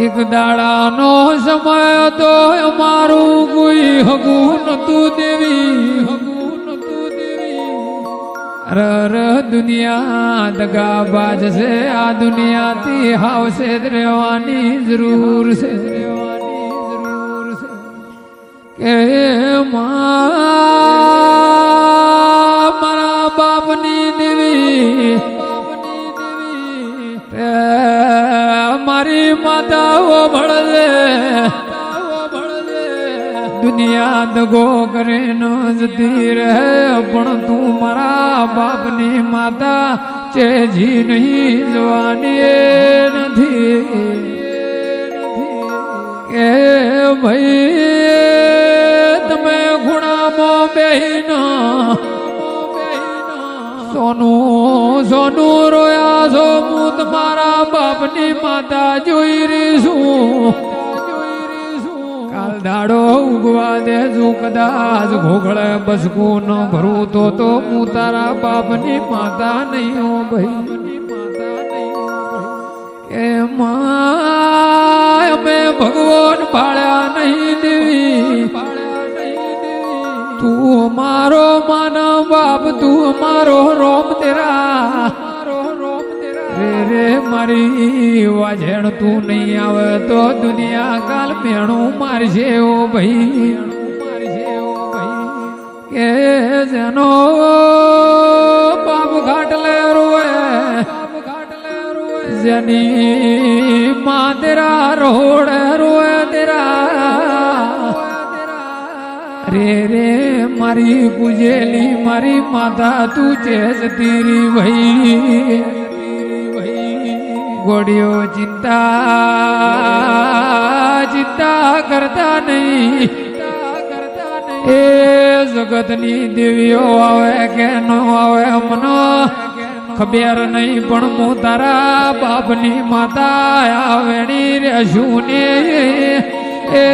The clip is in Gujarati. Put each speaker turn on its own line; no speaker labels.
એક દાડાનો સમય તો અમારું કોઈ હગું નતું દેવી, અર દુનિયા દગાબાજ છે, આ દુનિયાથી હાવશે રહેવાની જરૂર છે, કે મારા બાપની દેવી મારી માતાઓ ભળે, દુનિયા દગો કરે ન જતી રહે, પણ તું મારા બાપની માતા ચેજી નહીં જવાની નથી, કે ભાઈ તમે ખૂણામાં બેહીનો સોનું સોનું રોયા છો, હું તમારા બાપની માતા જોઈ રહી છું, કાલ દાડો ઉગવા દેજો, કદાચ ઘોઘળે બસકું ન ભરું તો હું તારા બાપની માતા નહીં હો ભાઈ, કે અમે ભગવાન પાળ્યા નહીં દેવી, તું મારો માનવ બાપ, તું મારો રોમ તેરા, રે રે મારી વાજણ તું નહીં આવે તો દુનિયા કાલ મેણું મારશે ઓ ભાઈ, કે જેનો બાપ ઘાટલે રોવે, જેની મા તેરા રોડ રોવે તેરા, રે રે મારી પૂજેલી મારી માતા તું છે જતીરી ભાઈ, ગોડીઓ ચિંતા ચિંતા કરતા નહીં, એ જગતની દેવીઓ આવે કે ન આવે મને ખબર નહીં, પણ હું તારા બાપની માતા આવેણી રહેશું ને એ